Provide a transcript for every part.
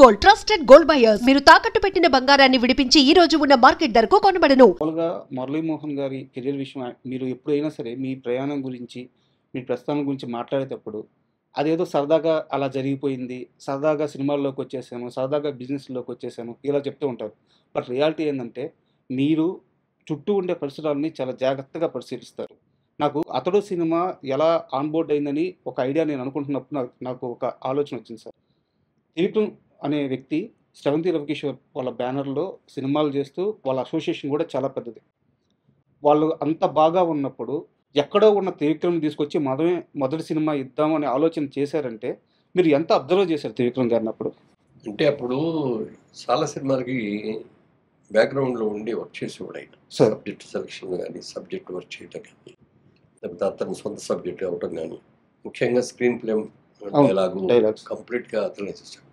Gold trusted gold buyers మీరు తాకట్టు పెట్టిన బంగారాన్ని విడిపించి ఈ రోజు ఉన్న మార్కెట్ ధరకు కొనబడను. మురళీమోహన్ గారి కెరీర్ విషయం మీరు ఎప్పుడైనా సరే మీ ప్రయాణం గురించి మీ ప్రస్థానం గురించి మాట్లాడేటప్పుడు అదేదో సరదాగా అలా జరిగిపోయింది, సరదాగా సినిమాల్లోకి వచ్చేసాను, సరదాగా బిజినెస్లోకి వచ్చేసాను ఇలా చెప్తూ ఉంటారు. బట్ రియాలిటీ ఏంటంటే మీరు చుట్టూ ఉండే పరిసరాలని చాలా జాగ్రత్తగా పరిశీలిస్తారు. నాకు అతడు సినిమా ఎలా ఆన్బోర్డ్ అయిందని ఒక ఐడియా నేను అనుకుంటున్నప్పుడు నాకు ఒక ఆలోచన వచ్చింది సార్. త్రివిక్రమ్ అనే వ్యక్తి శ్రవంతి రవికిషోర్ వాళ్ళ బ్యానర్లో సినిమాలు చేస్తూ వాళ్ళ అసోసియేషన్ కూడా చాలా పెద్దది. వాళ్ళు అంత బాగా ఉన్నప్పుడు ఎక్కడో ఉన్న త్రివిక్రమ్ తీసుకొచ్చి మొదటి సినిమా ఇద్దామని ఆలోచన చేశారంటే మీరు ఎంత అబ్జర్వ్ చేశారు త్రివిక్రమ్ గారిని అప్పుడు? అంటే అప్పుడు చాలా సినిమాలకి బ్యాక్గ్రౌండ్లో ఉండి వర్క్ చేసేవాడు ఆయన. సార్ సబ్జెక్ట్ సెలక్షన్ కానీ, సబ్జెక్ట్ వర్క్ చేయటం కానీ, లేకపోతే అతని సొంత సబ్జెక్ట్ అవ్వటం కానీ, ముఖ్యంగా స్క్రీన్ ప్లే డైలాగ్స్ కంప్లీట్గా అతనే చేశాడు.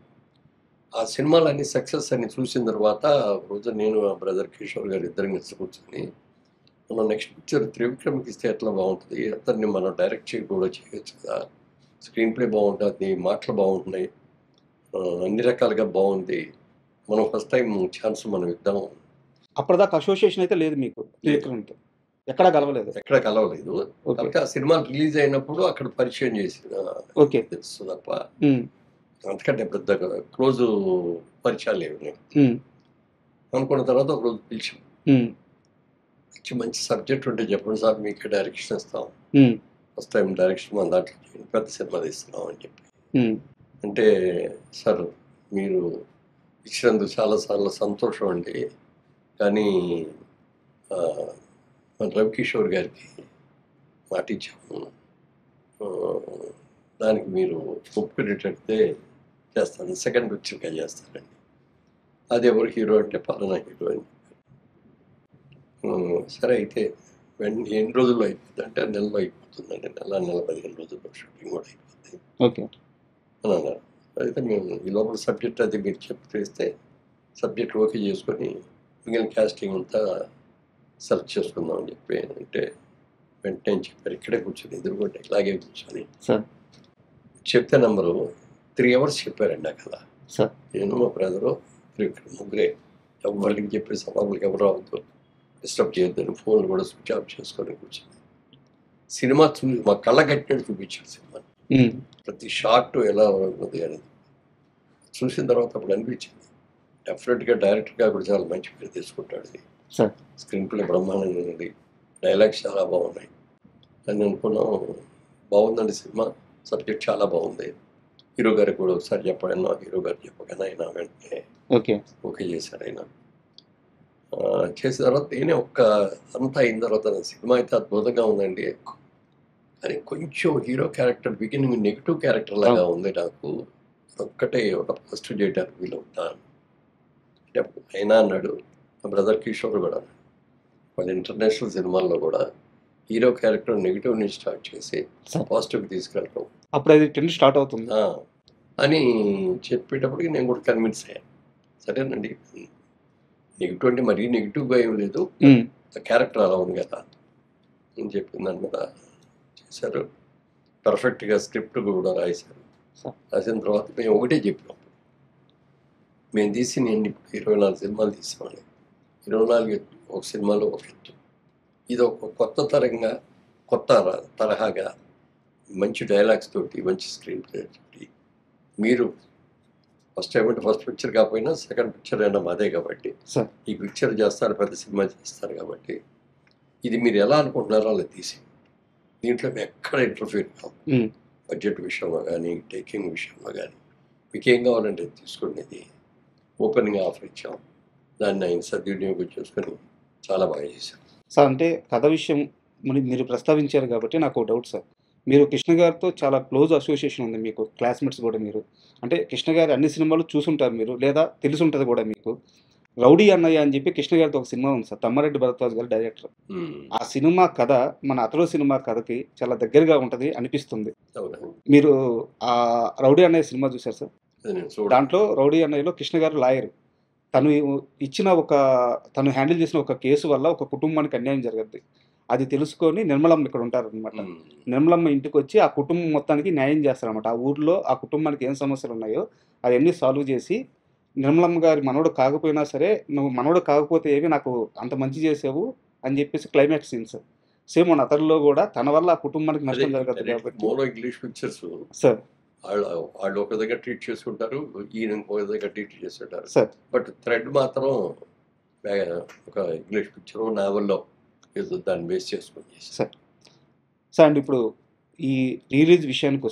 ఆ సినిమాలన్నీ సక్సెస్ అని చూసిన తర్వాత రోజు నేను ఆ బ్రదర్ కిషోర్ గారు ఇద్దరు కలిసి కూర్చొని మనం నెక్స్ట్ పిక్చర్ త్రివిక్రమ్కి ఇస్తే ఎట్లా బాగుంటుంది, అతన్ని మనం డైరెక్ట్ కూడా చేయొచ్చు కదా, స్క్రీన్ ప్లే బాగుంటుంది, మాటలు బాగుంటున్నాయి, అన్ని రకాలుగా బాగుంది, మనం ఫస్ట్ టైం ఛాన్స్ మనం ఇద్దాం. అప్పటిదాకా అసోసియేషన్ అయితే లేదు మీకు త్రివిక్రమ్తో? ఎక్కడా కలవలేదు. ఆ సినిమా రిలీజ్ అయినప్పుడు అక్కడ పరిచయం చేసిన తెలుసు తప్ప అంతకంటే పెద్ద క్లోజ్ పరిచయాలు లేవు. అనుకున్న తర్వాత ఒక రోజు పిలిచాం, మంచి సబ్జెక్ట్ ఉంటే చెప్పండి సార్, మీకు డైరెక్షన్ ఇస్తాం, ఫస్ట్ టైం డైరెక్షన్ మన దాంట్లో పెద్ద సినిమా తీస్తున్నాం అని చెప్పి. అంటే సార్ మీరు ఇచ్చినందుకు చాలా సంతోషం అండి, కానీ మన రవికిషోర్ గారికి మాట ఇచ్చాము, దానికి మీరు ఒప్పుకునేటట్టే చేస్తాను, సెకండ్ పిక్చర్గా చేస్తానండి. అది ఎవరు హీరో అంటే పలానా హీరో అని. సరే అయితే ఎన్ని రోజుల్లో అయిపోతుంది అంటే నెలలో అయిపోతుందండి, నెల 15 రోజుల్లో షూటింగ్ కూడా అయిపోతుంది అని అన్నారు. అయితే మేము ఈ లోపల సబ్జెక్ట్ అది మీరు చేస్తే సబ్జెక్ట్ ఓకే చేసుకొని మిగిలిన క్యాస్టింగ్ అంతా సెలెక్ట్ చేసుకుందాం అని చెప్పి అంటే వెంటనే చెప్పారు. ఇక్కడే కూర్చొని ఎదురుకుంటే ఇలాగే కూర్చొని చెప్తే నెంబరు 3 hours చెప్పారండి. అక్కడ నేను మా బ్రదరు ముగ్గురే, ఎవరికి చెప్పేసి సభకి ఎవరు రావద్దు, డిస్టర్బ్ చేయొద్దని ఫోన్లు కూడా స్విచ్ ఆఫ్ చేసుకొని కూర్చొని సినిమా మా కళ్ళ కట్టినట్టు చూపించారు సినిమా, ప్రతి షార్ట్ ఎలా ఉన్నది అనేది చూసిన తర్వాత అప్పుడు అనిపించింది డెఫినెట్గా డైరెక్టర్గా కూడా చాలా మంచి పేరు తీసుకుంటాడు, స్క్రీన్ ప్లే బ్రహ్మాండంగా ఉంది, డైలాగ్స్ చాలా బాగున్నాయి అని అనుకున్నాం. బాగుందండి సినిమా, సబ్జెక్ట్ చాలా బాగుంది, హీరో గారికి కూడా ఒకసారి చెప్పాను, హీరో గారు చెప్పగానే ఆయన వెంటనే ఓకే చేశారు. ఆయన చేసిన తర్వాత నేనే అంతా అయిన తర్వాత సినిమా అయితే అద్భుతంగా ఉందండి, కానీ కొంచెం hero character beginning negative character లాగా ఉంది, నాకు ఒక్కటే ఒక ఫస్ట్ చేయడానికి వీలవుతాను అంటే అయినా అన్నాడు. మా బ్రదర్ కిషోర్ కూడా వాళ్ళ ఇంటర్నేషనల్ సినిమాల్లో కూడా హీరో క్యారెక్టర్ నెగిటివ్ నుంచి స్టార్ట్ చేసి పాజిటివ్ తీసుకెళ్ళటం అప్పుడు అది ట్రెండ్ స్టార్ట్ అవుతుంది అని చెప్పేటప్పటికి నేను కూడా కన్విన్స్ అయ్యాను. సరేనండి, నెగిటివ్ అంటే మరీ నెగిటివ్గా ఏం లేదు, క్యారెక్టర్ అలా ఉంది కదా అని చెప్పిన దాని మీద చేశారు. పర్ఫెక్ట్గా స్క్రిప్ట్ కూడా రాశారు. రాసిన తర్వాత మేము ఒకటే చెప్పాం, మేము తీసి నేను ఇప్పుడు 24 సినిమాలు తీసామని, 24 ఒక సినిమాలో ఒక ఎత్తు, ఇది ఒక కొత్త తరహాగా మంచి డైలాగ్స్ తోటి, మంచి స్క్రీన్ ప్లే తోటి, మీరు ఫస్ట్ పిక్చర్ కాకపోయినా సెకండ్ పిక్చర్ అయినా మాదే కాబట్టి ఈ పిక్చర్ చేస్తారు, పెద్ద సినిమా చేస్తారు కాబట్టి ఇది మీరు ఎలా అనుకుంటున్నారో అలా తీసి దీంట్లో మేము ఎక్కడ ఇంటర్ఫీర్ కావు, బడ్జెట్ విషయంలో కానీ టేకింగ్ విషయంలో కానీ మీకు ఏం కావాలంటే తీసుకునేది ఓపెన్గా ఆఫర్ ఇచ్చాం, దాన్ని ఆయన సద్వినియోగం చేసుకొని చాలా బాగా చేశారు సార్. అంటే కథ విషయం మీరు ప్రస్తావించారు కాబట్టి నాకు డౌట్ సార్, మీరు కృష్ణ గారితో చాలా క్లోజ్ అసోసియేషన్ ఉంది, మీకు క్లాస్మేట్స్ కూడా మీరు, అంటే కృష్ణ గారి అన్ని సినిమాలు చూసుంటారు మీరు, లేదా తెలిసి ఉంటుంది కూడా మీకు. రౌడీ అన్నయ్య అని చెప్పి కృష్ణ గారితో ఒక సినిమా ఉంది సార్, తమ్మారెడ్డి భరద్వాజ్ గారు డైరెక్టర్. ఆ సినిమా కథ మన అతడు సినిమా కథకి చాలా దగ్గరగా ఉంటుంది అనిపిస్తుంది. మీరు ఆ రౌడీ అన్నయ్య సినిమా చూశారు సార్? దాంట్లో రౌడీ అన్నయ్యలో కృష్ణ గారు లాయర్, తను హ్యాండిల్ చేసిన ఒక కేసు వల్ల ఒక కుటుంబానికి అన్యాయం జరుగుద్ది. అది తెలుసుకొని నిర్మలమ్మ ఇక్కడ ఉంటారనమాట. నిర్మలమ్మ ఇంటికి వచ్చి ఆ కుటుంబం మొత్తానికి న్యాయం చేస్తారనమాట. ఆ ఊర్లో ఆ కుటుంబానికి ఏం సమస్యలు ఉన్నాయో అవన్నీ సాల్వ్ చేసి నిర్మలమ్మ గారి మనవడు కాకపోయినా సరే నువ్వు మనవడు కాకపోతే ఏమి నాకు అంత మంచి చేసావు అని చెప్పేసి క్లైమాక్స్ సీన్స్. సేమ్ మన అతడిలో కూడా తన వల్ల ఆ కుటుంబానికి నష్టం జరగదు కాబట్టి మోనో ఇంగ్లీష్ పిక్చర్స్ సార్ వాళ్ళు ఒక దగ్గర ట్రీట్ చేసుకుంటారు, ఈయన ఇంకొక దగ్గర ట్రీట్ చేస్తుంటారు. సార్ బట్ థ్రెడ్ మాత్రం ఒక ఇంగ్లీష్ పిక్చర్ నావెల్లో ఏదో దాన్ని బేస్ చేసుకుని చేశారు. సార్ సార్ అండ్ ఇప్పుడు ఈ రిలీజ్ విషయానికి